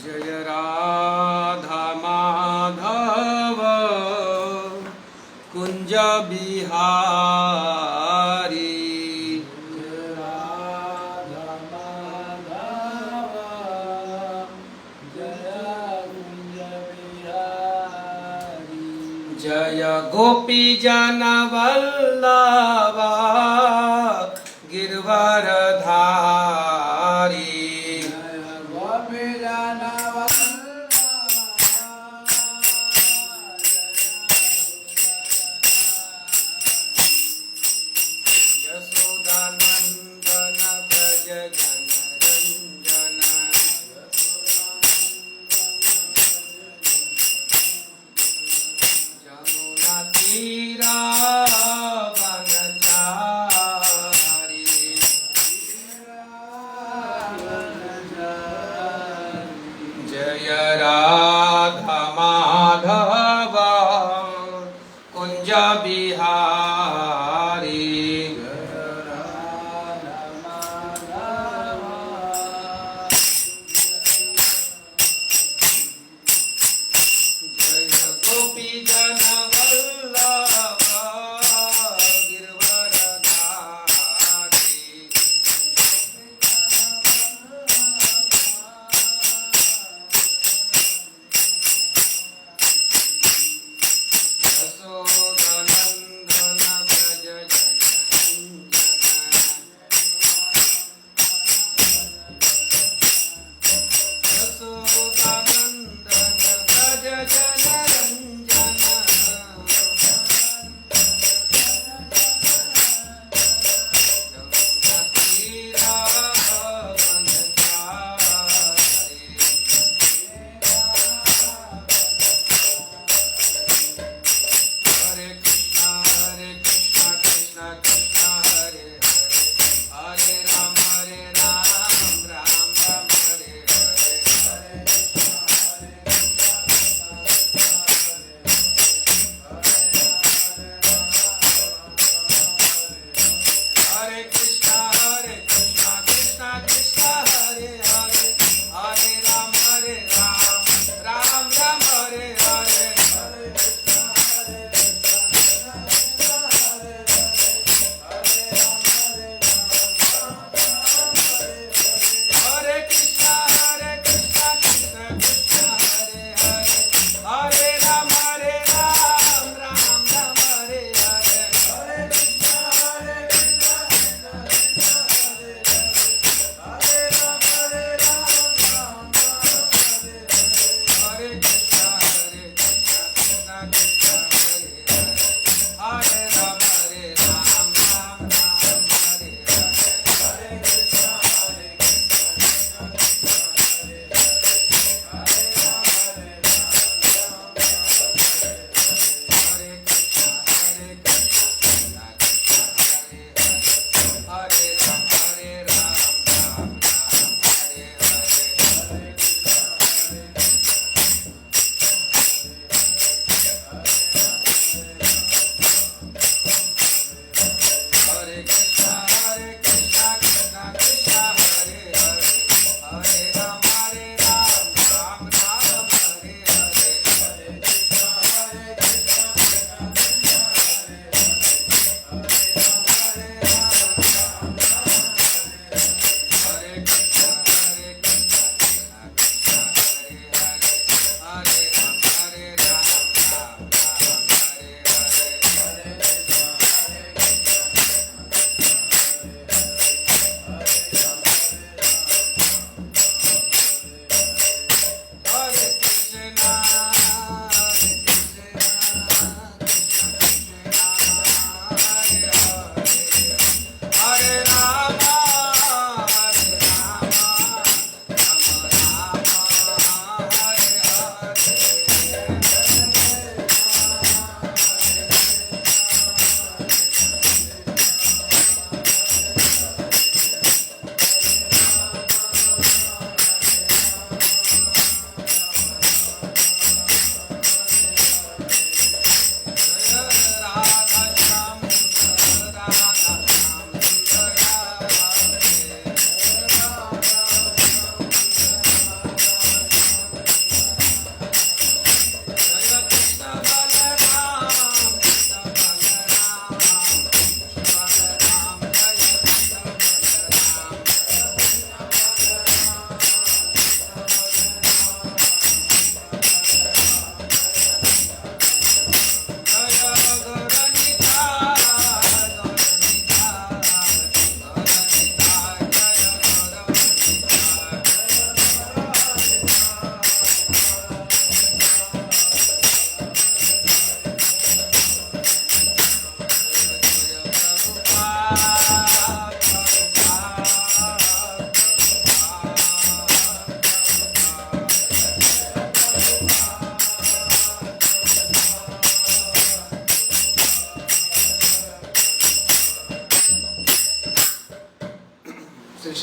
जय राधा माधव कुंज बिहारी। जय राधा माधव जय कुंज बिहारी। जय गोपी जन वल्लभा गिरवरधारी। यशोदानंदन ब्रज जनरंजन यमुना तीरा वनचारी। जय राधा माधव कुंज बिहारी। जय गोपी जन वल्लभ गिरवरधारी।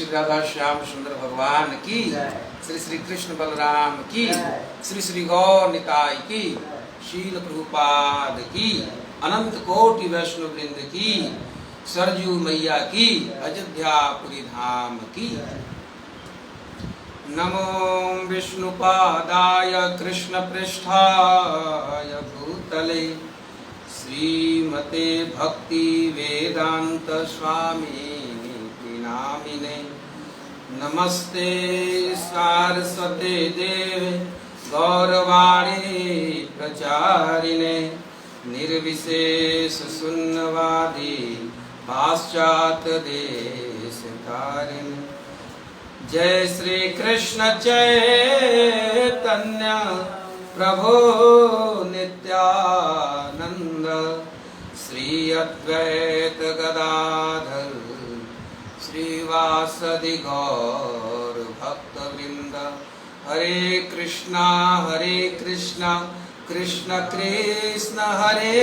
श्री राधा श्याम सुंदर भगवान की, श्री श्री कृष्ण बलराम की, श्री श्री गौर निताई की, शील प्रभुपाद की, अनंत कोटि वैष्णव वृंद की, सरजू मैया की, अयोध्यापुरी धाम की। नमो विष्णुपादाय कृष्ण पृष्ठाय भूतले श्रीमते भक्ति वेदांत स्वामी नामिने। नमस्ते सारस्वते देवे गौरवाणी प्रचारिणे निर्विशेष शून्यवादी पाश्चात्य देश तारिणे। जय श्री कृष्ण चैतन्य प्रभु नित्यानंद श्री अद्वैत गदाधर श्रीवासदि गौर भक्त वृंद। हरे कृष्णा कृष्ण कृष्ण हरे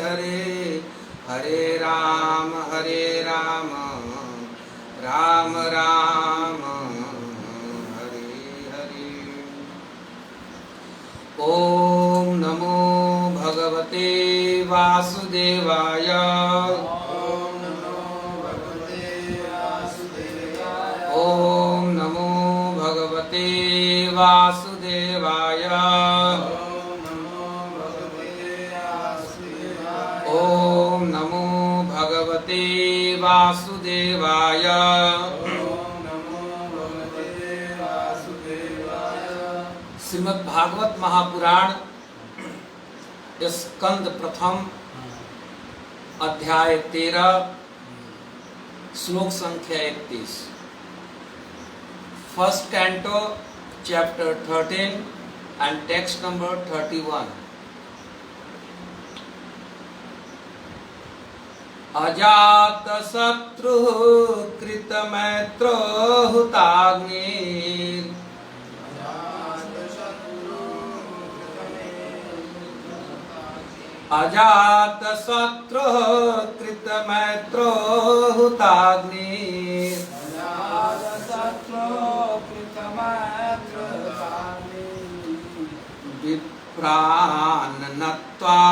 हरे, हरे राम राम राम हरे हरे। ओम नमो भगवते वासुदेवाय। ओम नमो भगवते वासुदेवाय। ओम नमो भगवते वासुदेवाय। ओम नमो भगवते वासुदेवाय। ओम नमो भगवते वासुदेवाय। श्रीमद् भागवत महापुराण स्कंद प्रथम अध्याय 13 श्लोक संख्या 31। First canto chapter 13 and text number 31। अजात शत्रु कृत मैत्रो हुताग्निर। अजात शत्रु कृत मैत्रो हुताग्निर। विप्रान नत्वा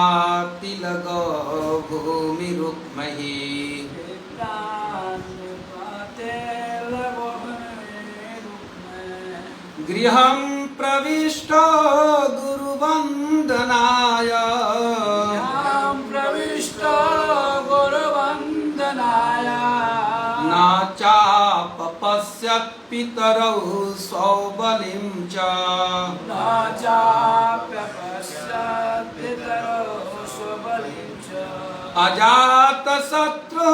तिलगो भूमिरुक्महि। गृहं प्रविष्टो गुरुवन्दनाय। न चापपश्यत् पितरौ सौबलिं च। अजात शत्रु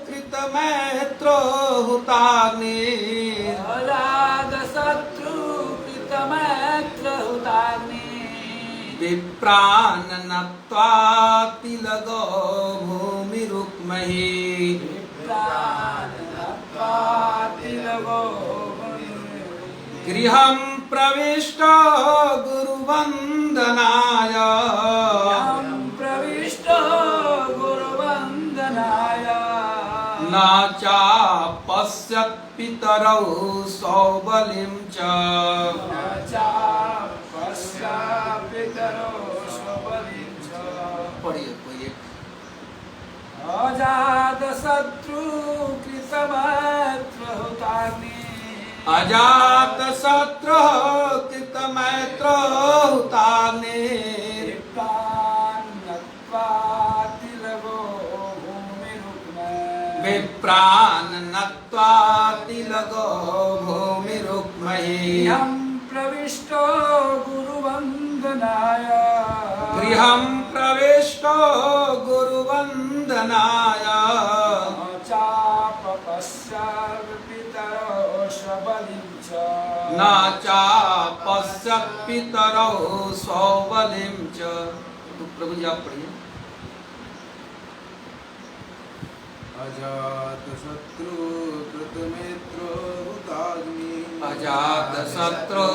कृत मैत्रो हुताग्निर। विप्रान नत्वा तिलगो भूमिरुक्महि। गृहं प्रविष्टो गुरुवन्दनाय। न चापश्यत् पितरौ सौबलिं च। पढ़िए कोई एक। अजात शत्रु कृत मैत्र हुताग्निर। अजात शत्रु कृत मैत्रो हुताग्निर। विप्रान नत्वा तिलगो भूमिरुक्महि। गृहं प्रविष्टो गुरुवन्दनाय। गृहं प्रविष्टो गुरुवन्दनाय। न चापश्यत् पितरौ सौबलिं च। तो प्रभु जी आप पढ़िए। अजात शत्रु कृत मैत्रो हुताग्नि। अजात शत्रु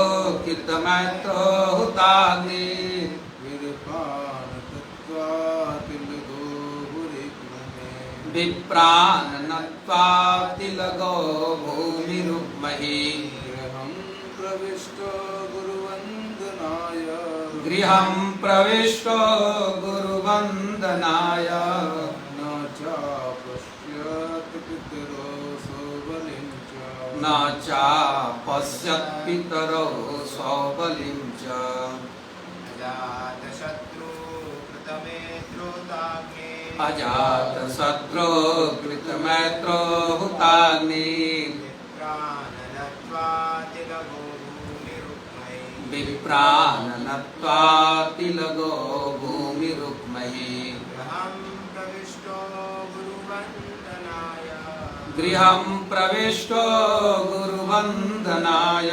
कृत मैत्रो हुताग्नि। विरपान तत्वा तिलगो भूरिक्महे। विप्रान नत्वा तिलगो भूमिरुक्महि गृहं प्रविष्टो गुरुवन्दनाय गृहं प्रविष्टो गुरुवन्दनाय न चापश्यत् पितरो सौबलिं च न चापश्यत् पितरो सौबलिं च अजातशत्रो कृतमैत्रो हुताग्नि विप्रान नत्वा तिलगो भूमिरुक्महि गृहं प्रविष्टो गुरुवन्दनाय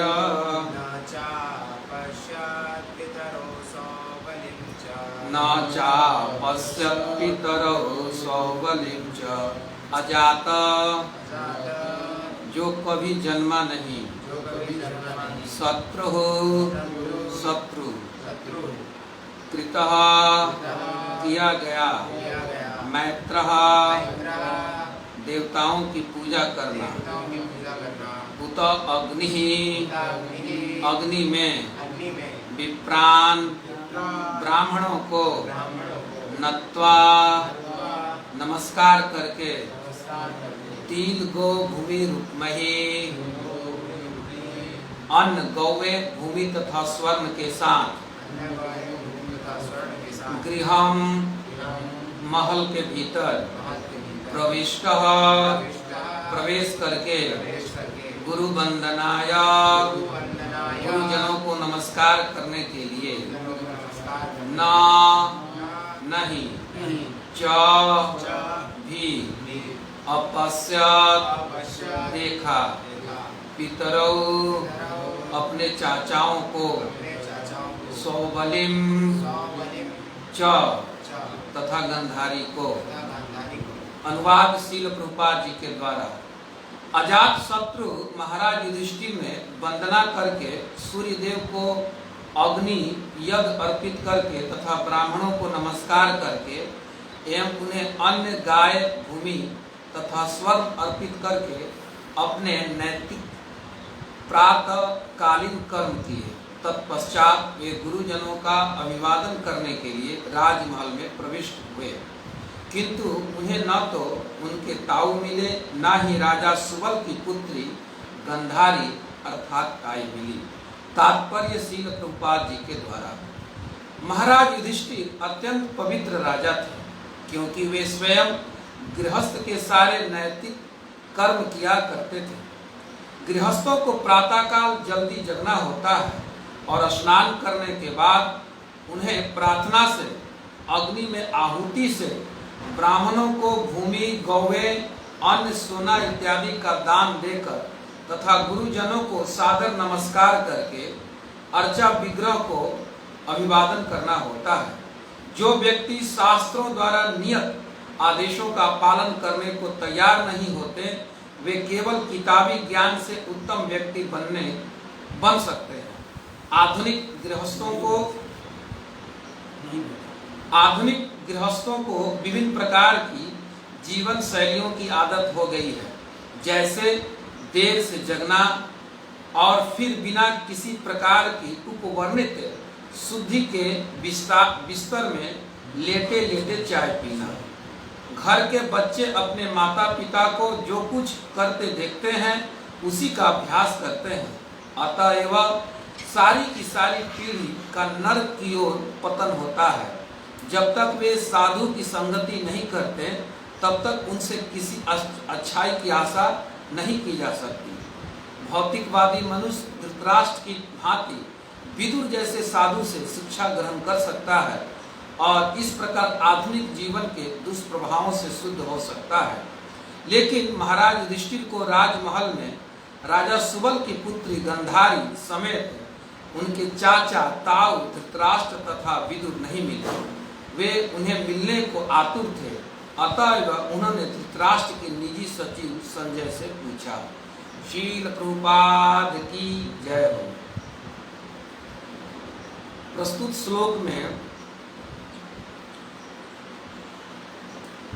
न चापश्यत् पितरो सौबलिं च अजात जो कभी जन्मा नहीं शत्रु शत्रु कृतः किया गया मैत्र देवताओं की पूजा करना उत अग्नि अग्नि में विप्रान ब्राह्मणों को नत्वा नमस्कार करके तिल गो भूमि रुक्महि अन्न गौवे भूमि तथा स्वर्ण के साथ गृहम महल के भीतर प्रविष्ट प्रवेश करके गुरु वंदनाय गुरुजनों को नमस्कार करने के लिए न नहीं च भी अपश्यत देखा पितरौ अपने चाचाओं को सौबलिम च तथा गंधारी को। अनुवाद शील प्रभुपाद जी के द्वारा। अजात शत्रु महाराज युधिष्ठिर ने वंदना करके सूर्य देव को अग्नि यज्ञ अर्पित करके तथा ब्राह्मणों को नमस्कार करके एवं उन्हें अन्य गाय भूमि तथा स्वर्ण अर्पित करके अपने नैतिक प्रातः कालीन कर्म किए। तत्पश्चात वे गुरुजनों का अभिवादन करने के लिए राजमहल में प्रविष्ट हुए, किंतु उन्हें न तो उनके ताऊ मिले न ही राजा सुबल की पुत्री गंधारी अर्थात ताई मिली। तात्पर्य शील प्रभुपाद जी के द्वारा। महाराज युधिष्ठिर अत्यंत पवित्र राजा थे, क्योंकि वे स्वयं गृहस्थ के सारे नैतिक कर्म किया करते थे। गृहस्थों को प्रातःकाल जल्दी जगना होता है और स्नान करने के बाद उन्हें प्रार्थना से अग्नि में आहुति से ब्राह्मणों को भूमि गौवे अन्न सोना इत्यादि का दान देकर तथा गुरुजनों को सादर नमस्कार करके अर्चा विग्रह को अभिवादन करना होता है। जो व्यक्ति शास्त्रों द्वारा नियत आदेशों का पालन करने को तैयार नहीं होते, वे केवल किताबी ज्ञान से उत्तम व्यक्ति बन सकते हैं। आधुनिक गृहस्थों को विभिन्न प्रकार की जीवन शैलियों की आदत हो गई है, जैसे देर से जगना और फिर बिना किसी प्रकार की उपवर्णित शुद्धि के बिस्तर में लेटे लेटे चाय पीना। घर के बच्चे अपने माता पिता को जो कुछ करते देखते हैं उसी का अभ्यास करते हैं। अतएव सारी की सारी पीढ़ी का नरक की ओर पतन होता है। जब तक वे साधु की संगति नहीं करते तब तक उनसे किसी अच्छाई की आशा नहीं की जा सकती। भौतिकवादी मनुष्य धृतराष्ट्र की भांति विदुर जैसे साधु से शिक्षा ग्रहण कर सकता है और इस प्रकार आधुनिक जीवन के दुष्प्रभावों से शुद्ध हो सकता है। लेकिन महाराज युधिष्ठिर को राजमहल में राजा सुबल की पुत्री गंधारी समेत उनके चाचा ताऊ धृतराष्ट्र तथा विदुर नहीं मिले। वे उन्हें मिलने को आतुर थे। अतः उन्होंने धृतराष्ट्र के निजी सचिव संजय से पूछा। शील प्रभुपाद की जय हो। प्रस्तुत श्लोक में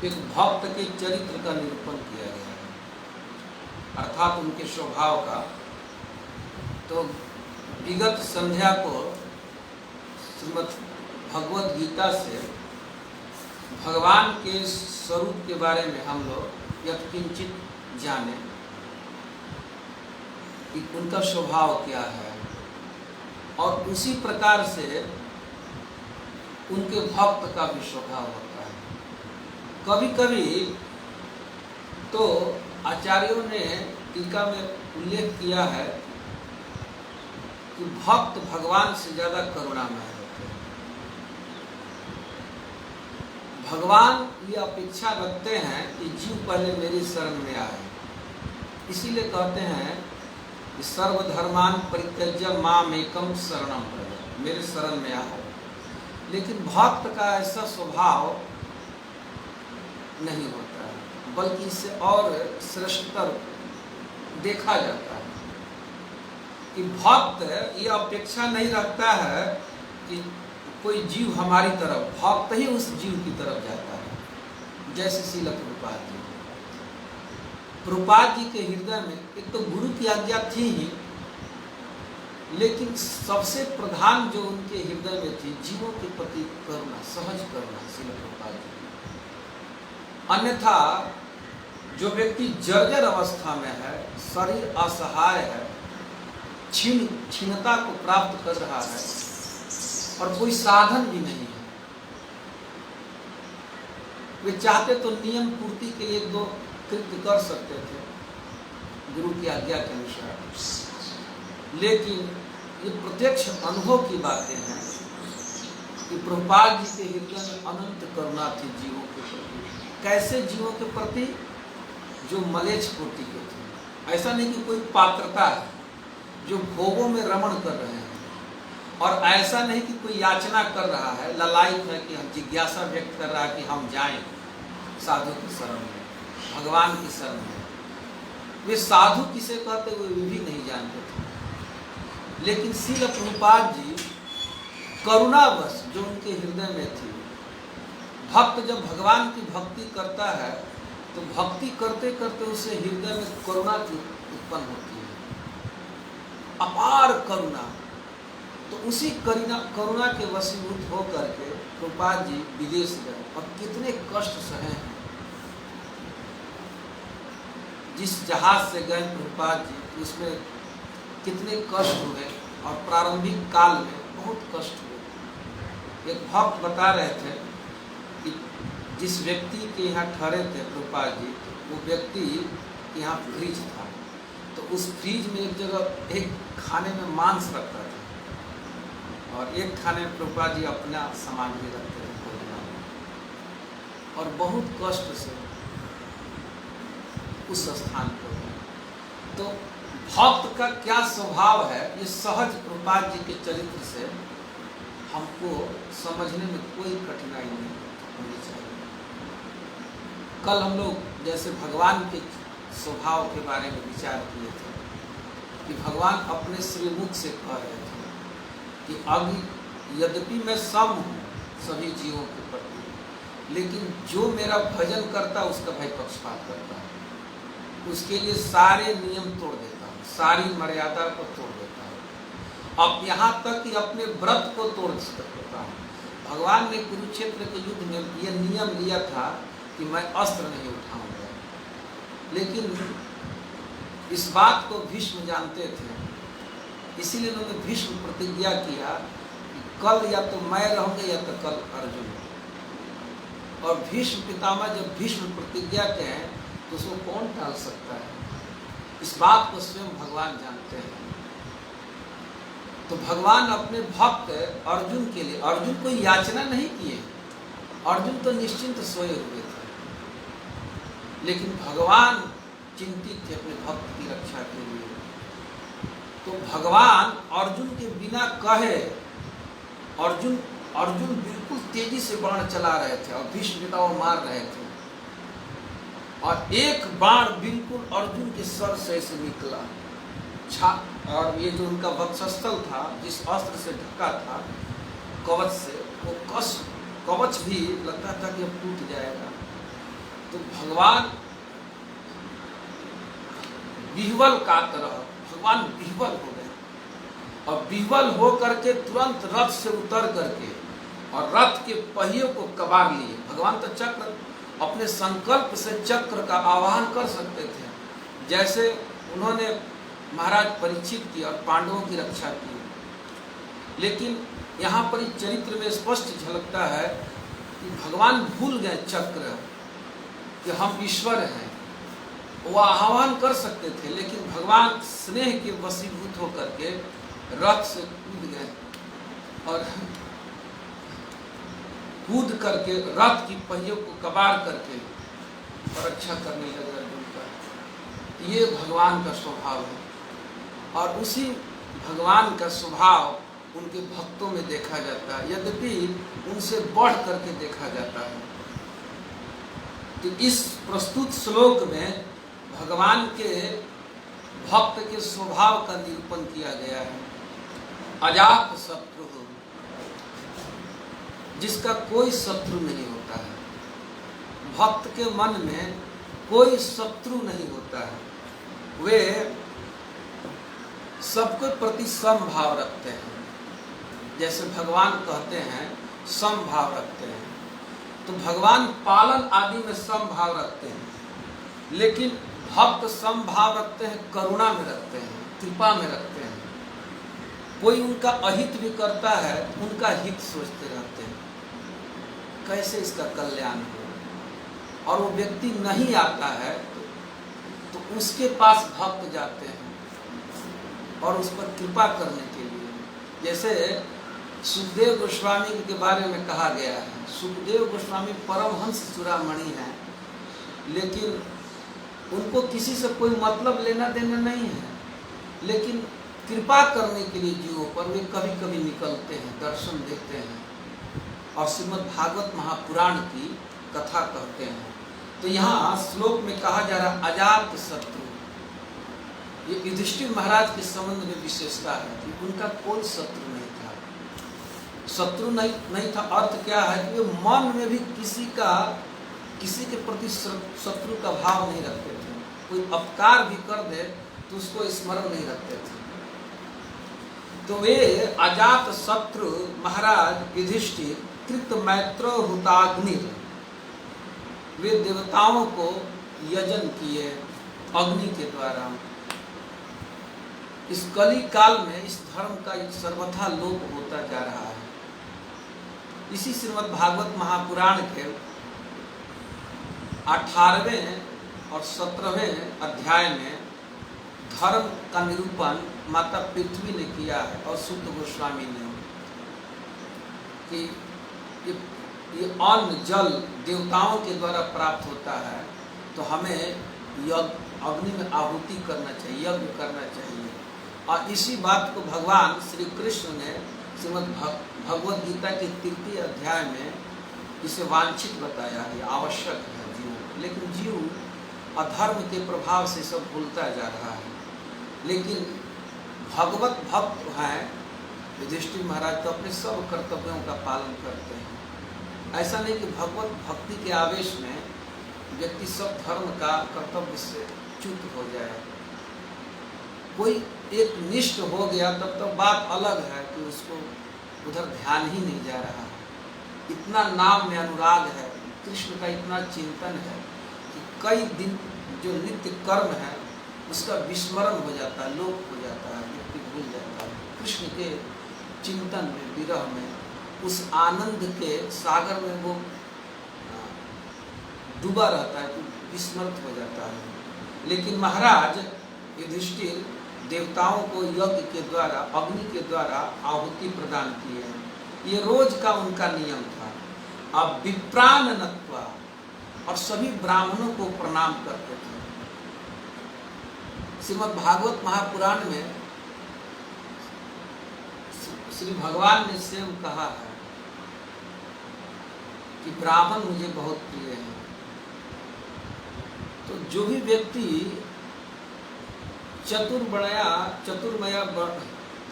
एक भक्त के चरित्र का निरूपण किया गया है, अर्थात उनके स्वभाव का। तो विगत संध्या को श्रीमद् भगवद गीता से भगवान के स्वरूप के बारे में हम लोग यत्किंचित जाने कि उनका स्वभाव क्या है, और उसी प्रकार से उनके भक्त का भी स्वभाव होता है। कभी कभी तो आचार्यों ने टीका में उल्लेख किया है कि भक्त भगवान से ज्यादा करुणामय होते हैं। भगवान ये अपेक्षा रखते हैं कि जीव पहले मेरी शरण में आए, इसीलिए कहते हैं कि सर्वधर्मान परित्यज्य माम एकम शरणम प्रज, मेरे शरण में आओ। लेकिन भक्त का ऐसा स्वभाव नहीं होता है, बल्कि इससे और श्रेष्ठतर देखा जाता है कि भक्त ये अपेक्षा नहीं रखता है कि कोई जीव हमारी तरफ, भक्त ही उस जीव की तरफ जाता है। जैसे श्रील प्रभुपाद जी, प्रभुपाद जी के हृदय में एक तो गुरु की आज्ञा थी ही, लेकिन सबसे प्रधान जो उनके हृदय में थी जीवों के प्रति करुणा, सहज करुणा श्रील प्रभुपाद जी। अन्यथा जो व्यक्ति जर्जर अवस्था में है, शरीर असहाय है, क्षीणता को प्राप्त कर रहा है और कोई साधन भी नहीं है, वे चाहते तो नियम पूर्ति के लिए 1-2 कृत्य कर सकते थे गुरु की आज्ञा के अनुसार, लेकिन ये प्रत्यक्ष अनुभव की बातें हैं कि प्रभुपाद जी के हृदय में अनंत करुणा थी जीवों के प्रति। कैसे जीवों के प्रति? जो मलेच्छ कोटि के थे। ऐसा नहीं कि कोई पात्रता है, जो भोगों में रमण कर रहे हैं, और ऐसा नहीं कि कोई याचना कर रहा है, ललायित है कि हम जिज्ञासा व्यक्त कर रहा है कि हम जाएं साधु की शरण में, भगवान की शरण में। वे साधु किसे कहते वे भी नहीं जानते थे, लेकिन श्रील प्रभुपाद जी करुणावश जो उनके हृदय में थी, भक्त जब भगवान की भक्ति करता है तो भक्ति करते करते उसे हृदय में करुणा की उत्पन्न होती है, अपार करुणा। तो उसी करुणा के वशीभूत होकर के प्रभुपाद जी विदेश गए, और कितने कष्ट सहे हैं। जिस जहाज से गए प्रभुपाद जी, उसमें कितने कष्ट हुए, और प्रारंभिक काल में बहुत कष्ट हुए। एक भक्त बता रहे थे कि जिस व्यक्ति के यहाँ ठहरे थे प्रभुपाद जी, वो व्यक्ति के यहाँ फ्रिज था, तो उस फ्रिज में एक जगह एक खाने में मांस रखता था, और एक खाने में प्रभुपाद जी अपना सामान भी रखते थे भोजन में, और बहुत कष्ट से उस स्थान पर गए। तो भक्त का क्या स्वभाव है, ये सहज प्रभुपाद जी के चरित्र से हमको समझने में कोई कठिनाई नहीं होनी चाहिए। कल हम लोग जैसे भगवान के स्वभाव के बारे में विचार किए थे कि भगवान अपने श्रीमुख से कह रहे थे कि अभी यद्यपि मैं सम हूँ सभी जीवों के प्रति, लेकिन जो मेरा भजन करता है उसका भाई पक्षपात करता है, उसके लिए सारे नियम तोड़ देता हूँ, सारी मर्यादा को तोड़ देता हूँ, अब यहाँ तक कि अपने व्रत को तोड़ देता हूँ। भगवान ने कुरुक्षेत्र के युद्ध में यह नियम लिया था कि मैं अस्त्र नहीं उठाऊंगा, लेकिन इस बात को भीष्म जानते थे, इसीलिए उन्होंने भीष्म प्रतिज्ञा किया कि कल या तो मैं रहूंगा या तो कल अर्जुन। और भीष्म पितामह जब भीष्म प्रतिज्ञा कहें तो उसको कौन टाल सकता है, इस बात को स्वयं भगवान जानते हैं। तो भगवान अपने भक्त अर्जुन के लिए, अर्जुन कोई याचना नहीं किए, अर्जुन तो निश्चिंत सोए हुए थे, लेकिन भगवान चिंतित थे अपने भक्त की रक्षा के लिए। तो भगवान अर्जुन के बिना कहे, अर्जुन बिल्कुल तेजी से बाण चला रहे थे और भीष्म पितामह मार रहे थे, और एक बाण बिल्कुल अर्जुन के सर से ऐसे निकला, और ये जो उनका वक्षस्थल था, जिस अस्त्र से ढका था कवच से, वो कवच भी लगता था कि अब टूट जाएगा, तो भगवान विह्वल का तरह भगवान विह्वल हो गए और विह्वल हो करके तुरंत रथ से उतर करके और रथ के पहियों को कबार लिए। भगवान तो चक्र अपने संकल्प से चक्र का आवाहन कर सकते थे, जैसे उन्होंने महाराज परीक्षित की और पांडवों की रक्षा की। लेकिन यहाँ पर इस चरित्र में स्पष्ट झलकता है कि भगवान भूल गए चक्र कि हम ईश्वर हैं। वो आह्वान कर सकते थे, लेकिन भगवान स्नेह के वशीभूत होकर के रथ से कूद गए और कूद करके रथ की पहियों को कबार करके और रक्षा करने लगे अर्जुन का। ये भगवान का स्वभाव है और उसी भगवान का स्वभाव उनके भक्तों में देखा जाता है, यद्यपि उनसे बढ़ करके देखा जाता है। तो इस प्रस्तुत श्लोक में भगवान के भक्त के स्वभाव का निरूपण किया गया है। अजात शत्रु, जिसका कोई शत्रु नहीं होता है। भक्त के मन में कोई शत्रु नहीं होता है, वे सबके प्रति समभाव रखते हैं। जैसे भगवान कहते हैं समभाव रखते हैं, तो भगवान पालन आदि में समभाव रखते हैं, लेकिन भक्त समभाव रखते हैं, करुणा में रखते हैं, कृपा में रखते हैं। कोई उनका अहित भी करता है, उनका हित सोचते रहते हैं, कैसे इसका कल्याण हो। और वो व्यक्ति नहीं आता है तो उसके पास भक्त जाते हैं और उस पर कृपा करने के लिए। जैसे सुखदेव गोस्वामी के बारे में कहा गया है, सुखदेव गोस्वामी परमहंस चूड़ामणि हैं, लेकिन उनको किसी से कोई मतलब लेना देना नहीं है, लेकिन कृपा करने के लिए जीवों पर वे कभी कभी निकलते हैं, दर्शन देते हैं और श्रीमद् भागवत महापुराण की कथा कहते हैं। तो यहाँ श्लोक में कहा जा रहा अजात शत्रु, ये युधिष्ठिर महाराज के संबंध में विशेषता है कि उनका कोई शत्रु नहीं था। शत्रु नहीं था अर्थ क्या है कि वे मन में भी किसी के प्रति शत्रु का भाव नहीं रखते थे। कोई अपकार भी कर दे तो उसको स्मरण नहीं रखते थे। तो वे अजात शत्रु महाराज युधिष्ठिर कृत मैत्र हुताग्नि, वे देवताओं को यजन किए अग्नि के द्वारा। इस कली काल में इस धर्म का सर्वथा लोप होता जा रहा है। इसी श्रीमद् भागवत महापुराण के 18वें और 17वें अध्याय में धर्म का निरूपण माता पृथ्वी ने किया है और सुत गोस्वामी ने कि ये अन्न जल देवताओं के द्वारा प्राप्त होता है, तो हमें अग्नि में आहुति करना चाहिए, यज्ञ करना चाहिए। और इसी बात को भगवान श्री कृष्ण ने श्रीमद् भगवद गीता के 3 अध्याय में इसे वांछित बताया है, आवश्यक है जीव। लेकिन जीव अधर्म के प्रभाव से सब भूलता जा रहा है। लेकिन भगवत भक्त हैं युधिष्ठिर महाराज, तो अपने सब कर्तव्यों का पालन करते हैं। ऐसा नहीं कि भगवत भक्ति के आवेश में व्यक्ति सब धर्म का कर्तव्य से च्युत हो जाए। कोई एक निष्ठ हो गया तब तो बात अलग है कि उसको उधर ध्यान ही नहीं जा रहा है। इतना नाम में अनुराग है, कृष्ण का इतना चिंतन है कि कई दिन जो नित्य कर्म है उसका विस्मरण हो जाता है, लोप हो जाता है, व्यक्ति भूल जाता है। कृष्ण के चिंतन में, विरह में, उस आनंद के सागर में वो डूबा रहता है, विस्मृत हो जाता है। लेकिन महाराज युधिष्ठिर देवताओं को यज्ञ के द्वारा, अग्नि के द्वारा आहुति प्रदान किए। ये रोज का उनका नियम था। अब विप्रान नत्वा, और सभी ब्राह्मणों को प्रणाम करते थे। श्रीमद् भागवत महापुराण में श्री भगवान ने स्वयं कहा है कि ब्राह्मण मुझे बहुत प्रिय है। तो जो भी व्यक्ति चतुर्मय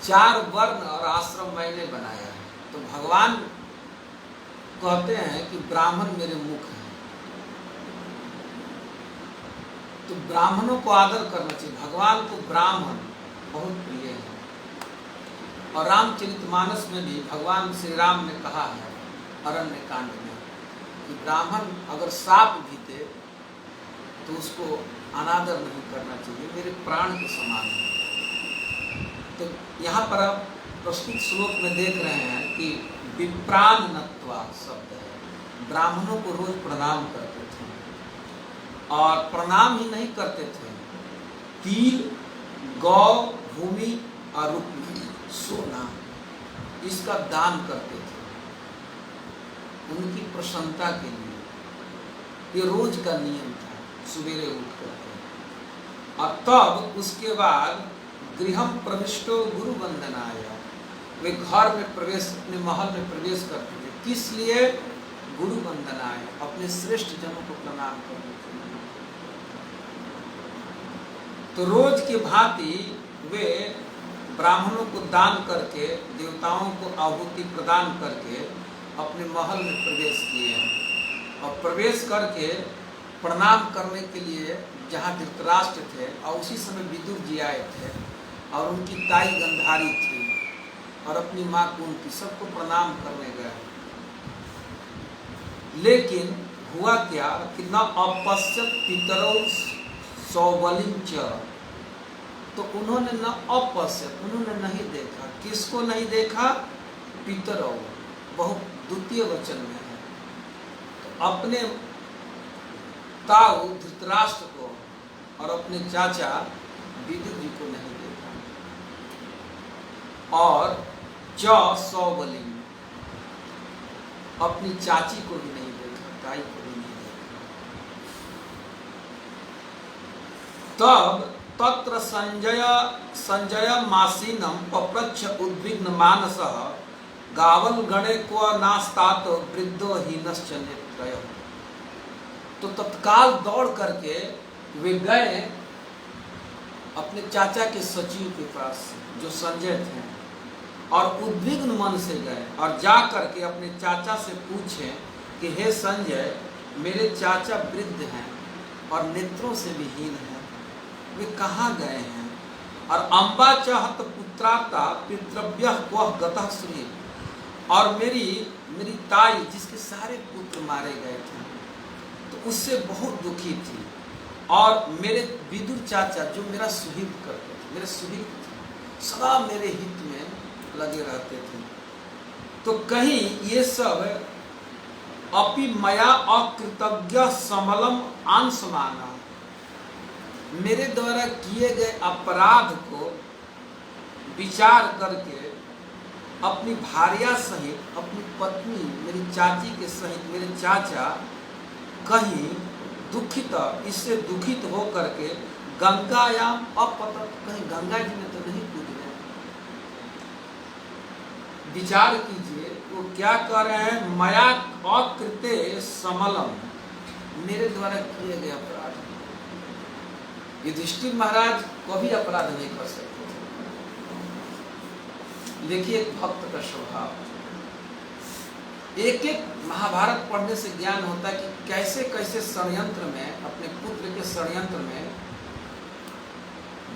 4 वर्ण और आश्रम मैंने बनाया है, तो भगवान कहते हैं कि ब्राह्मण मेरे मुख हैं। तो ब्राह्मणों को आदर करना चाहिए। भगवान को ब्राह्मण बहुत प्रिय है। और रामचरितमानस में भी भगवान श्री राम ने कहा है अरण्य कांड में कि ब्राह्मण अगर साप भी दे तो उसको अनादर नहीं करना चाहिए, मेरे प्राण के समान है। तो यहाँ पर आप प्रस्तुत श्लोक में देख रहे हैं कि विप्रान नत्वा शब्द है। ब्राह्मणों को रोज प्रणाम करते थे, और प्रणाम ही नहीं करते थे, तिल, गौ, भूमि और रुक्मी, सोना, इसका दान करते थे उनकी प्रसन्नता के लिए। ये रोज का नियम था सवेरे उठ करके। और तब उसके बाद गृहम प्रविष्टो गुरु वंदनाय, वे घर में प्रवेश, अपने महल में प्रवेश करते थे। किस लिए? गुरु वंदनाय, अपने श्रेष्ठ जनों को प्रणाम करने के लिए। तो रोज की भांति वे ब्राह्मणों को दान करके, देवताओं को आहुति प्रदान करके अपने महल में प्रवेश किए। और प्रवेश करके प्रणाम करने के लिए जहाँ धृतराष्ट्र थे, और उसी समय विदुर जी आए थे, और उनकी ताई गंधारी थी, और अपनी माँ कुंती, सबको प्रणाम करने गए। लेकिन हुआ क्या कि न अपश्यत पितरौ सौबलिंच, तो उन्होंने न अपश्यत, उन्होंने नहीं देखा। किसको नहीं देखा? पितरौ, बहुत द्वितीय वचन में है। तो अपने ताऊ धृतराष्ट्र को और अपने चाचा विदुर जी को नहीं देखा। और सौबलिंग, अपनी चाची को भी नहीं देखा, ताई को भी नहीं देखा। तब तत्र संजय मासीनम पप्रच्छ उद्विग्न मानसः गावल गणे को नास्तात वृद्धो हीनश्च नेत्रय। तो तत्काल दौड़ करके वे गए अपने चाचा के सचिव के पास, जो संजय थे, और उद्विग्न मन से गए और जा करके अपने चाचा से पूछे कि हे संजय, मेरे चाचा वृद्ध हैं और नेत्रों से भी हीन हैं, वे कहाँ गए हैं? और अम्बा चाहत पुत्राता पितृव्य क्व गतः श्री, और मेरी ताई जिसके सारे पुत्र मारे गए थे, तो उससे बहुत दुखी थी। और मेरे विदुर चाचा जो मेरा सुहित करते थे, मेरे सुहित थे, सदा मेरे हित में लगे रहते थे, तो कहीं ये सब अपि मया अकृतज्ञ समलम अंशमाना, मेरे द्वारा किए गए अपराध को विचार करके अपनी भार्या सहित, अपनी पत्नी मेरी चाची के सहित मेरे चाचा कहीं दुखित, इससे दुखित हो करके गंगायाम अपतत, कहीं गंगा जी में तो नहीं कूद गए। विचार कीजिए वो क्या कर रहे हैं? मया अकृते समलम, मेरे द्वारा किए गए अपराध। युधिष्ठिर महाराज कभी अपराध नहीं कर सकते थे। देखिए एक भक्त का स्वभाव, एक एक महाभारत पढ़ने से ज्ञान होता है कि कैसे कैसे षड्यंत्र में, अपने पुत्र के षड्यंत्र में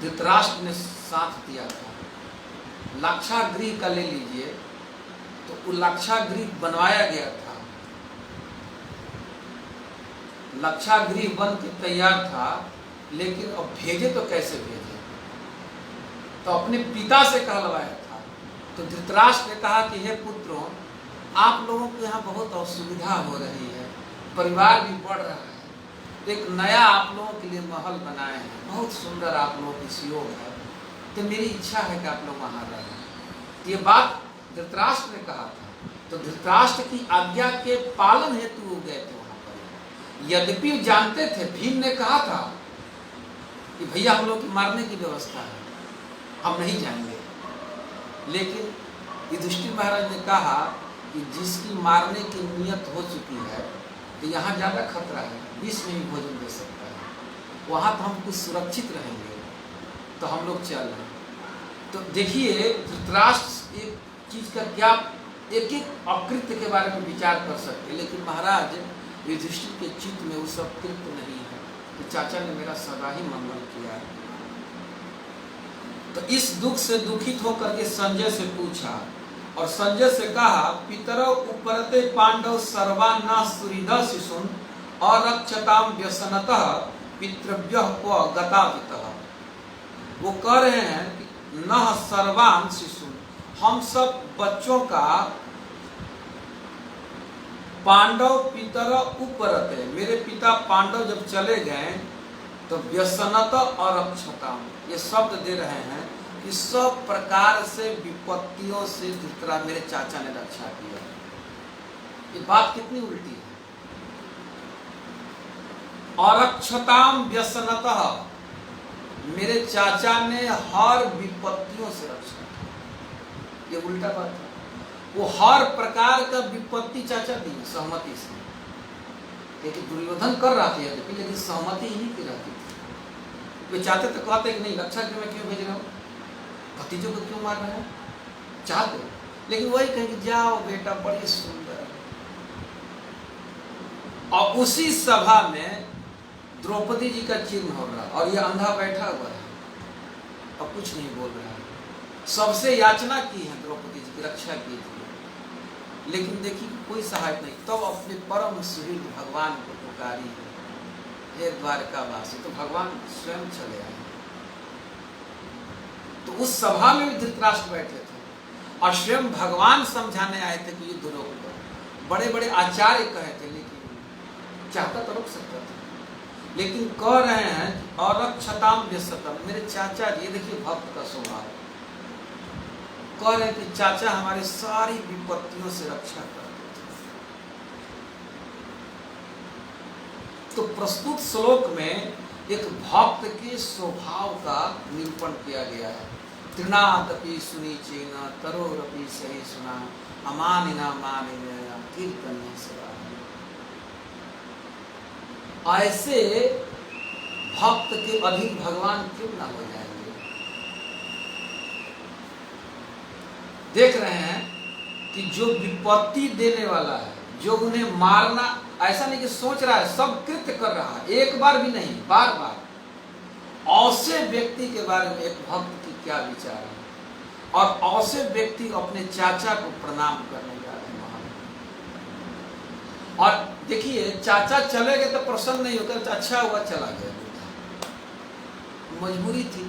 धृतराष्ट्र ने साथ दिया था। लाक्षागृह का ले लीजिए, तो वो लाक्षागृह बनवाया गया था, लाक्षागृह बन के तैयार था, लेकिन अब भेजे तो कैसे भेजे? तो अपने पिता से कहलवाया था। तो धृतराष्ट्र ने कहा कि हे पुत्रों, आप लोगों को यहाँ बहुत असुविधा हो रही है, परिवार भी बढ़ रहा है, एक नया आप लोगों के लिए महल बनाए हैं, बहुत सुंदर आप लोगों की सुयोग है, तो मेरी इच्छा है कि आप लोग वहाँ रहें। ये बात धृतराष्ट्र ने कहा था। तो धृतराष्ट्र की आज्ञा के पालन हेतु वो गए थे वहाँ पर। यद्यपि जानते थे, भीम ने कहा था कि भैया हम लोग की मारने की व्यवस्था है, हम नहीं जाएंगे, लेकिन युधिष्ठिर महाराज ने कहा कि जिसकी मारने की नियत हो चुकी है, तो यहाँ ज़्यादा खतरा है, विष में भी भोजन दे सकता है, वहाँ तो हम कुछ सुरक्षित रहेंगे, तो हम लोग चल रहे। तो देखिए धृतराष्ट्र एक चीज़ का क्या, एक एक अकृत्य के बारे में विचार कर सकते, लेकिन महाराज युधिष्ठिर के चित्त में वो सब कृत्य नहीं है। कि चाचा ने मेरा सदा ही मंगल किया है। तो इस दुख से दुखित होकर के संजय से पूछा और संजय से कहा, पितरौ उपरते पांडव सर्वान्ना सुहृद शिशुन और रक्षताम व्यसनतः पितृभ्यः क्व गतापितः। वो कह रहे हैं कि न सर्वान शिशुन, हम सब बच्चों का पांडव पितर उपरते, मेरे पिता पांडव जब चले गए तो व्यसनत और अक्षताम, ये शब्द दे रहे हैं कि सब प्रकार से विपत्तियों से धृतराज मेरे चाचा ने रक्षा किया। ये बात कितनी उल्टी है। और अक्षताम व्यसनतः, मेरे चाचा ने हर विपत्तियों से रक्षा की। ये उल्टा बात है। वो हर प्रकार का विपत्ति चाचा दी सहमति से, लेकिन दुर्योधन कर रहा था लेकिन सहमति ही नहीं की रहती थी। वे चाहते तो कहते कि नहीं, रक्षा के मैं क्यों भेज रहा हूँ, भतीजों को क्यों मार रहे हैं, चाहते, लेकिन वही कहें कि जाओ बेटा बड़ी सुंदर। और उसी सभा में द्रौपदी जी का चिन्ह हो रहा और ये अंधा बैठा हुआ है और कुछ नहीं बोल रहा है। सबसे याचना की है द्रौपदी जी की, रक्षा की थी, लेकिन देखिए कोई सहायता नहीं। तब अपने परम सुहृद भगवान को पुकारी है, हे द्वारकावासी, तो भगवान स्वयं चले आए। तो उस सभा में भी धृतराष्ट्र बैठे थे और स्वयं भगवान समझाने आए थे कि युद्ध रोक दो। बड़े बड़े आचार्य कहे थे, लेकिन चाहता तो रोक सकता था, लेकिन कह रहे हैं और रक्षताम व्यसतम, मेरे चाचा जी, देखिए भक्त का स्वभाव, कह रहे हैं कि चाचा हमारे सारी विपत्तियों से रक्षा करते थे। तो प्रस्तुत श्लोक में एक भक्त के स्वभाव का निरूपण किया गया है। तृणादपि सुनीचेन तरोरपि सही सुना अमानिना मानिना कीर्तन्य सदा। ऐसे भक्त के अधीन भगवान क्यों ना हो जाएंगे। देख रहे हैं कि जो विपत्ति देने वाला है, जो उन्हें मारना, ऐसा नहीं कि सोच रहा है, सब कृत्य कर रहा है, एक बार भी नहीं, बार बार। ऐसे व्यक्ति के बारे में एक भक्त की क्या विचार है, और ऐसे व्यक्ति अपने चाचा को प्रणाम करने जा रहे हैं। और देखिए चाचा चले गए तो प्रसन्न नहीं होकर, तो अच्छा हुआ चला गया, मजबूरी थी,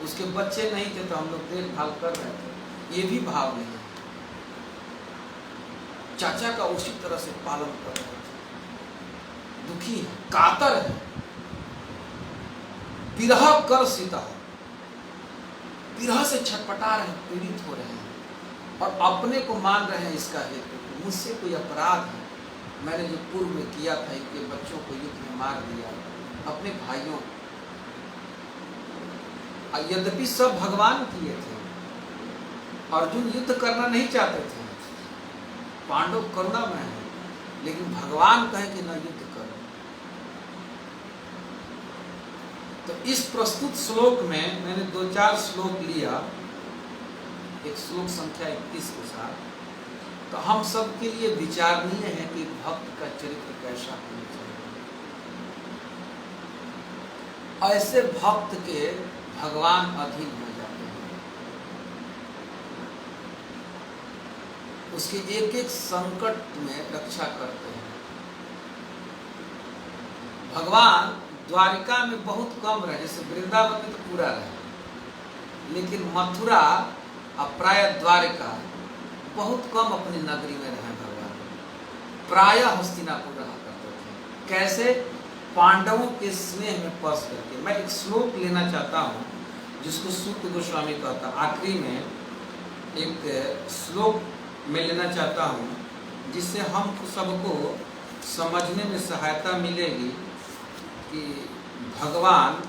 उसके बच्चे नहीं थे तो हम लोग देखभाल कर रहे थे, ये भी भाव नहीं। चाचा का उसी तरह से पालन कर रहे थे, दुखी है, कातर है, विरह कर सीता है, विरह से छटपटा रहे हैं, पीड़ित हो रहे हैं और अपने को मान रहे हैं इसका हेतु, मुझसे कोई अपराध है, मैंने जो पूर्व में किया था, इनके बच्चों को युद्ध में मार दिया, अपने भाइयों, यद्यपि सब भगवान किए थे। अर्जुन युद्ध करना नहीं चाहते थे, पांडव करुणा में है, लेकिन भगवान कहे कि न युद्ध करो। तो इस प्रस्तुत श्लोक में मैंने 2-4 श्लोक लिया, एक श्लोक संख्या 31 के साथ, तो हम सब के लिए विचारणीय है कि भक्त का चरित्र कैसा होना चाहिए। ऐसे भक्त के भगवान अधीन हो जाते हैं, उसके एक एक संकट में रक्षा करते हैं। भगवान द्वारिका में बहुत कम रहे, जैसे वृंदावन में तो पूरा रहे, लेकिन मथुरा और प्राय द्वारिका बहुत कम अपनी नगरी में रहे भगवान, प्राय हस्तिनापुर रहा करते थे। कैसे? पांडवों के स्नेह में फंस करके। मैं एक श्लोक लेना चाहता हूँ जिसको सूत गोस्वामी कहता, आखिरी में एक श्लोक मैं लेना चाहता हूँ जिससे हम सबको समझने में सहायता मिलेगी कि भगवान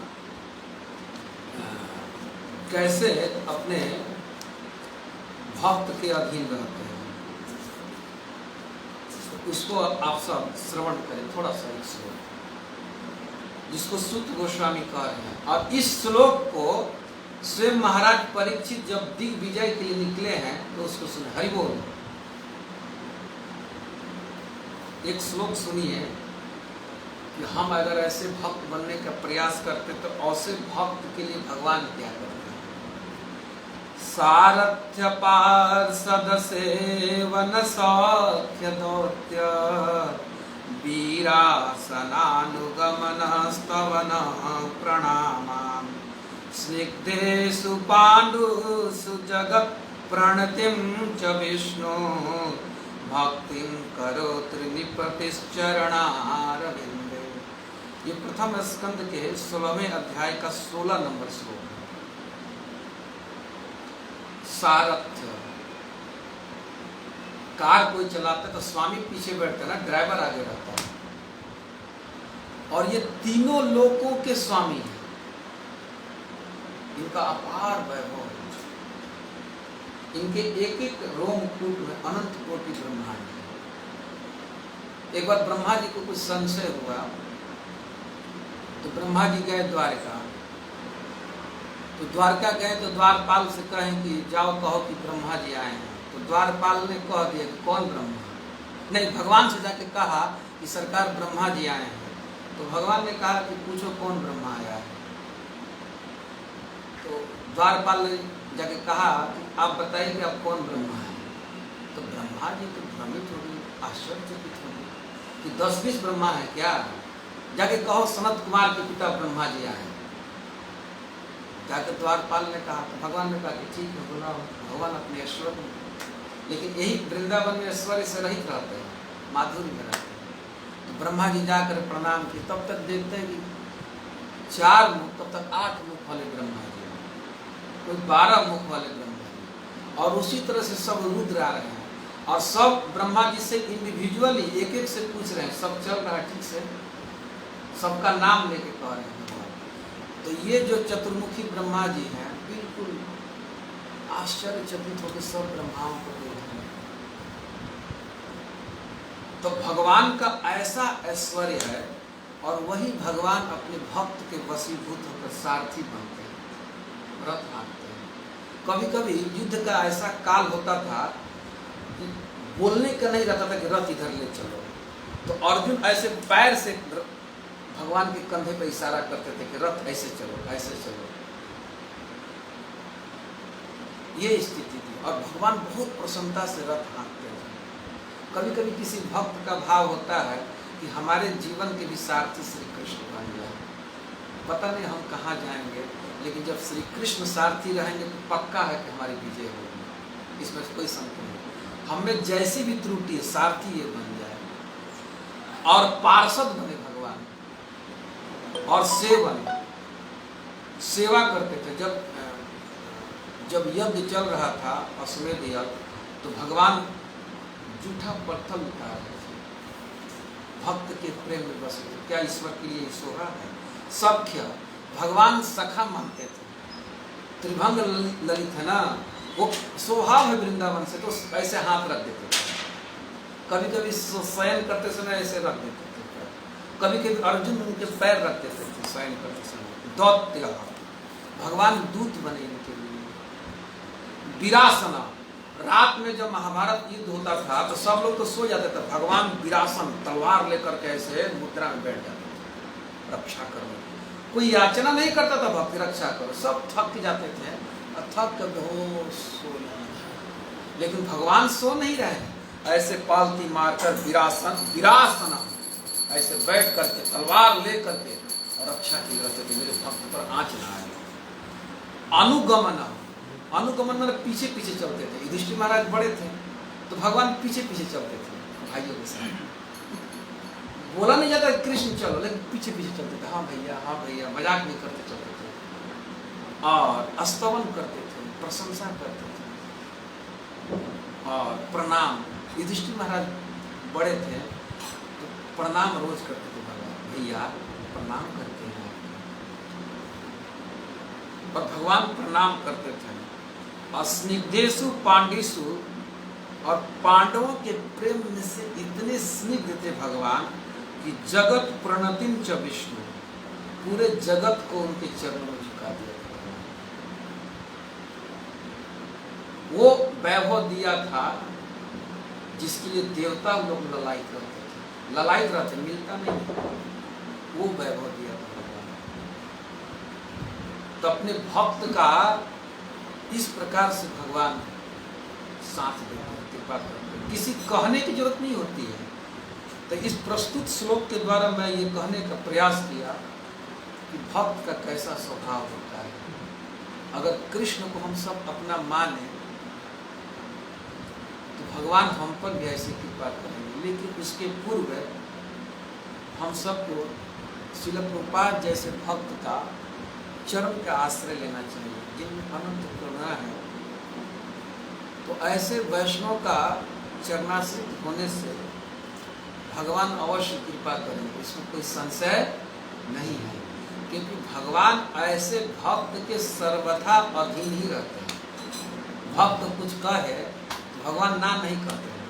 कैसे अपने भक्त के अधीन रहते हैं। तो उसको आप सब श्रवण करें, थोड़ा सा एक श्लोक जिसको सूत गोस्वामी कह रहे हैं। और इस श्लोक को स्वयं महाराज परीक्षित जब दिग्विजय के लिए निकले हैं तो उसको सुने। हरि बोल। एक श्लोक सुनिए कि हम अगर ऐसे भक्त बनने का प्रयास करते तो ऐसे भक्त के लिए भगवान क्या करते हैं। सारथ्य पार्षद सेवन सौख्य दौत्य वीरासनानुगमन स्तवन प्रणामाम स्निग्धेषु पाण्डुषु जगत् प्रणतिं च विष्णु भक्तिं करोति निपतिश्चरणारविन्दे। ये प्रथम स्कंद के 16वें अध्याय का 16 नंबर श्लोक है। सारथ्य, कार कोई चलाता है तो स्वामी पीछे बैठता है ना, ड्राइवर आगे रहता है। और ये तीनों लोकों के स्वामी हैं, इनका अपार वैभव है। इनके एक एक रोमकूट में अनंत कोटि ब्रह्मांड है। एक बार ब्रह्मा जी को कुछ संशय हुआ तो ब्रह्मा जी गए द्वारका। तो द्वारका गए तो द्वारपाल से कहें कि जाओ कहो कि ब्रह्मा जी आए हैं। तो द्वारपाल ने कह दिया कि कौन ब्रह्मा? नहीं, भगवान से जाके कहा कि सरकार ब्रह्मा जी आए हैं। तो भगवान ने कहा कि पूछो कौन ब्रह्मा आया है। तो द्वारपाल ने जाके कहा कि आप बताइए कि आप कौन ब्रह्मा है। तो ब्रह्मा जी तो भ्रमित हो गई, आश्चर्यचकित हो गई कि 10-20 ब्रह्मा है क्या? जाके कहो सनत कुमार के पिता ब्रह्मा जी आए। जाकर द्वारपाल ने कहा तो भगवान ने कहा कि ठीक है बुलाओ। भगवान अपने ऐश्वर्य में, लेकिन यही वृंदावन में ऐश्वर्य से रहित रहते हैं, माधुर्य में रहते हैं। तो ब्रह्मा जी जाकर प्रणाम किए। तब तक देखते हैं कि 4 मुख, तब तक 8 मुख वाले ब्रह्मा जी, कोई 12 मुख वाले ब्रह्मा जी, और उसी तरह से सब रुद्र आ रहे हैं। और सब ब्रह्मा जी से इंडिविजुअली एक एक से पूछ रहे हैं, सब चल रहा है ठीक से, सबका नाम लेके कह रहे हैं। तो ये जो चतुर्मुखी ब्रह्मा जी हैं बिल्कुल आश्चर्यचकित होकर सब ब्रह्माओं को देख रहे हैं। तो भगवान का ऐसा ऐश्वर्य है, और वही भगवान अपने भक्त के वशीभूत होकर सारथी बनते हैं, रथ हाँकते हैं। कभी कभी युद्ध का ऐसा काल होता था कि बोलने का नहीं रहता था कि रथ इधर ले चलो, तो अर्जुन ऐसे पैर से भगवान के कंधे पर इशारा करते थे कि रथ ऐसे चलो, ऐसे चलो। ये स्थिति थी, और भगवान बहुत प्रसन्नता से रथ हाँकते हैं। कभी कभी किसी भक्त का भाव होता है कि हमारे जीवन के भी सारथी श्री कृष्ण बन जाए। पता नहीं हम कहाँ जाएंगे, लेकिन जब श्री कृष्ण सारथी रहेंगे तो पक्का है कि हमारी विजय होगी, इसमें कोई संशय नहीं। हमें जैसी भी त्रुटि है सारथी ये बन जाए, और पार्षद बने भगवान, और सेवा करते थे। जब यज्ञ चल रहा था अश्वमेध यज्ञ, तो भगवान जूठा पत्थर उठा रहे थे, भक्त के प्रेम में बसे थे। क्या ईश्वर के लिए शोभा है? सख्य, भगवान सखा मानते थे। त्रिभंग ललित है ना, वो स्वभाव है वृंदावन से, तो ऐसे हाथ रख देते थे। कभी कभी शयन करते समय ऐसे रख देते थे, कभी कभी अर्जुन उनके पैर रख देते थे शयन करते समय। दौत्य, भगवान दूत बने इनके लिए। विरासना, रात में जब महाभारत युद्ध होता था तो सब लोग तो सो जाते थे, भगवान विरासन तलवार लेकर के ऐसे मुद्रा में बैठ जाते थे, रक्षा करो। कोई याचना नहीं करता था भक्त रक्षा करो, सब थक जाते थे, थक कर सो जाना। लेकिन भगवान सो नहीं रहे, ऐसे पालती मारकर विरासना ऐसे बैठ करके तलवार ले करके रक्षा की रहते थे, मेरे भक्त पर आंच ना आए। अनुगमन मतलब पीछे पीछे चलते थे। युधिष्ठिर महाराज बड़े थे तो भगवान पीछे पीछे चलते थे भाइयों के साथ। बोला नहीं जाता कृष्ण चलो, लेकिन पीछे पीछे चलते थे, हाँ भैया, मजाक नहीं करते चलते थे, और स्तवन करते थे, प्रशंसा करते थे, और प्रणाम। युधिष्ठिर महाराज बड़े थे तो प्रणाम रोज करते थे, भगवान भैया प्रणाम करते हैं। और भगवान प्रणाम करते थे। स्निग्धेषु पांडेषु, और पांडवों के प्रेम में से इतने स्निग्ध थे भगवान कि जगत प्रणतिम च विष्णु, पूरे जगत को उनके चरणों में झुका दिया था। वो वैभव दिया था जिसके लिए देवता लोग ललायित रहते थे, मिलता नहीं। वो वैभव दिया था भगवान। तो अपने भक्त का इस प्रकार से भगवान साथ देते हैं, कृपा करते हैं, किसी कहने की जरूरत नहीं होती है। तो इस प्रस्तुत श्लोक के द्वारा मैं ये कहने का प्रयास किया कि भक्त का कैसा स्वभाव होता है। अगर कृष्ण को हम सब अपना माने तो भगवान हम पर भी ऐसी कृपा करेंगे। लेकिन उसके पूर्व हम सबको श्रील प्रभुपाद जैसे भक्त का चरण का आश्रय लेना चाहिए, जिनमें अनंत करुणा है। तो ऐसे वैष्णव का चरणाश्रित होने से भगवान अवश्य कृपा करेंगे, इसमें कोई संशय नहीं है। क्योंकि भगवान ऐसे भक्त के सर्वथा अधीन ही रहते हैं। भक्त कुछ कहे तो भगवान ना नहीं कहते हैं।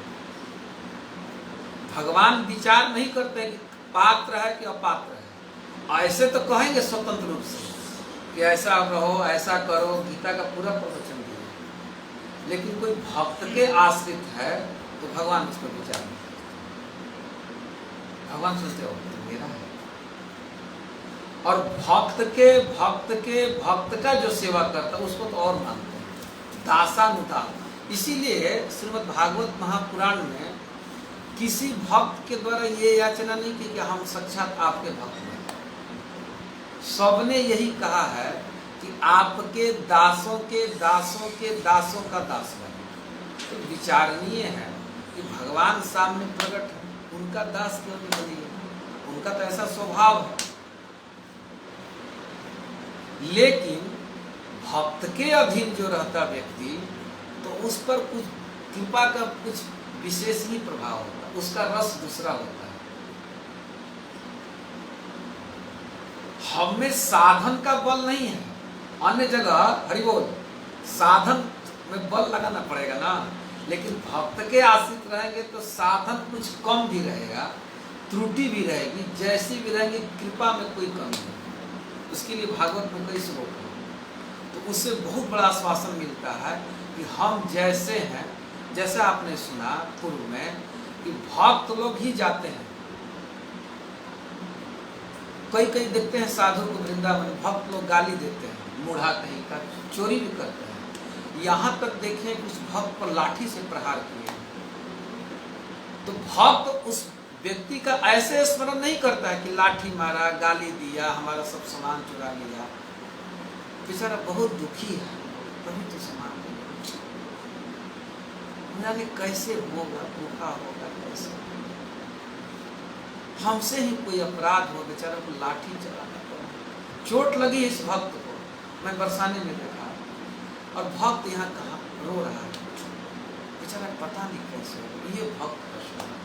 भगवान विचार नहीं करते कि पात्र है कि अपात्र है। ऐसे तो कहेंगे स्वतंत्र रूप से कि ऐसा रहो, ऐसा करो, गीता का पूरा प्रवचन दिया। लेकिन कोई भक्त के आश्रित है तो भगवान उस पर विचार नहीं करते। भगवान सोचते हो तो मेरा है। और भक्त का जो सेवा करता है उसको तो और मानते हैं, दासानुदास। इसीलिए श्रीमद् भागवत महापुराण में किसी भक्त के द्वारा ये याचना नहीं की कि हम साक्षात आपके भक्त हैं। सबने यही कहा है कि आपके दासों के दासों के दासों का दास बने। तो विचारणीय है कि भगवान सामने प्रकट है, उनका दास क्यों नहीं बनिए? उनका तो ऐसा स्वभाव है। लेकिन भक्त के अधीन जो रहता व्यक्ति, तो उस पर कुछ कृपा का कुछ विशेष ही प्रभाव होता है, उसका रस दूसरा होता है। हमें साधन का बल नहीं है। अन्य जगह हरिबोल साधन में बल लगाना पड़ेगा ना, लेकिन भक्त के आश्रित रहेंगे तो साधन कुछ कम भी रहेगा, त्रुटि भी रहेगी, जैसी भी रहेंगी, कृपा में कोई कमी नहीं। उसके लिए भागवत में कई श्लोक है। तो उससे बहुत बड़ा आश्वासन मिलता है कि हम जैसे हैं, जैसा आपने सुना पूर्व में कि भक्त लोग ही जाते हैं। कई कई देखते हैं साधु को वृंदावन भक्त लोग गाली देते हैं, मूढ़ा कहीं का, चोरी भी करते हैं। यहाँ तक देखें कि उस भक्त पर लाठी से प्रहार किए। तो भक्त उस व्यक्ति का ऐसे स्मरण नहीं करता है कि लाठी मारा, गाली दिया, हमारा सब सामान चुरा लिया, बेचारा बहुत दुखी है, कभी तो सामान जाने कैसे होगा, भूखा होगा कैसे। हमसे ही कोई अपराध हो, बेचारा को लाठी चलाना पड़ा, चोट लगी इस भक्त को, मैं बरसाने में देखा, और भक्त यहाँ कहाँ रो रहा है, बेचारा पता नहीं कैसे हो। ये भक्त का स्वभाव।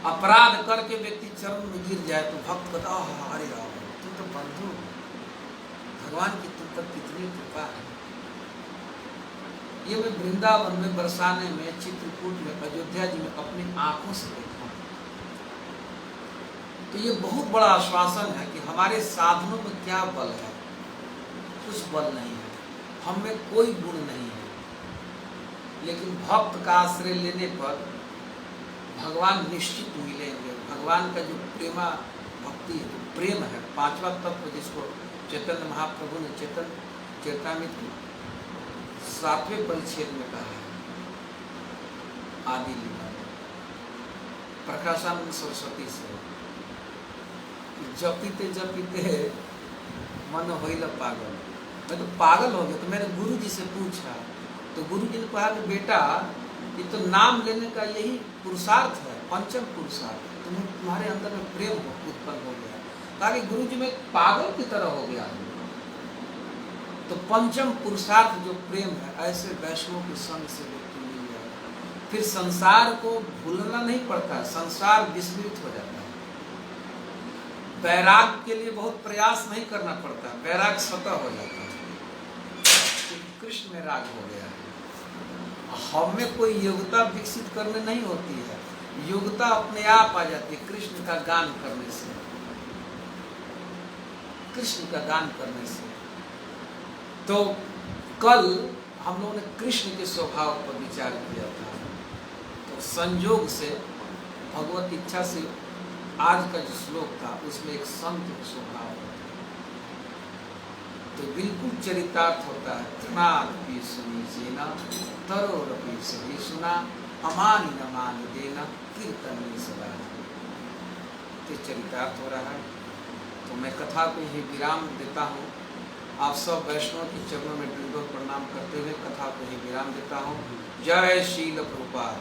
अपराध करके व्यक्ति चरण में गिर जाए तो भक्त कहता अरे राम तू तो बंधु, भगवान की तुम पर कितनी कृपा है। ये मैं वृंदावन में, बरसाने में, चित्रकूट में, अयोध्या जी में अपनी आंखों से देखा। तो ये बहुत बड़ा आश्वासन है कि हमारे साधनों में क्या बल है, कुछ बल नहीं है, हम में कोई गुण नहीं है। लेकिन भक्त का आश्रय लेने पर भगवान निश्चित मिलेंगे। भगवान का जो प्रेमा भक्ति है, जो प्रेम है, पांचवा तत्व जिसको चैतन्य महाप्रभु ने चेतामृत 7वें परिच्छेद में कहा है, आदि लीला प्रकाशानंद सरस्वती से, जपीते जपीते मन होइला पागल। मैं तो पागल हो गया। तो मैंने गुरु जी से पूछा, तो गुरु जी ने कहा कि बेटा ये तो नाम लेने का यही पुरुषार्थ है, पंचम पुरुषार्थ। तुम्हारे अंदर में प्रेम उत्पन्न हो गया। कहा कि गुरु जी मैं पागल की तरह हो गया। तो पंचम पुरुषार्थ जो प्रेम है, ऐसे वैष्णव के संग से व्यक्ति मिल जाए, फिर संसार को भूलना नहीं पड़ता, संसार विस्मृत हो जाता है। वैराग के लिए बहुत प्रयास नहीं करना पड़ता, वैराग स्वतः हो जाता है। कृष्ण में राग हो गया है। हमें कोई योग्यता विकसित करने नहीं होती है, योग्यता अपने आप आ जाती है कृष्ण का गान करने से, कृष्ण का गान करने से। तो कल हम लोगों ने कृष्ण के स्वभाव पर विचार किया था। तो संयोग से भगवत इच्छा से आज का जो श्लोक था उसमें एक संत का स्वभाव होता है, तो बिल्कुल चरितार्थ होता है। त्रिनादपि सुनी सेना तरोरपि सही सुना अमानि न मान देना कीर्तन में सदा, तो चरितार्थ हो रहा है। तो मैं कथा को ही विराम देता हूँ। आप सब वैष्णव के चरणों में दंडवत प्रणाम करते हुए कथा को ही विराम देता हूँ। जय शील प्रभुपाद।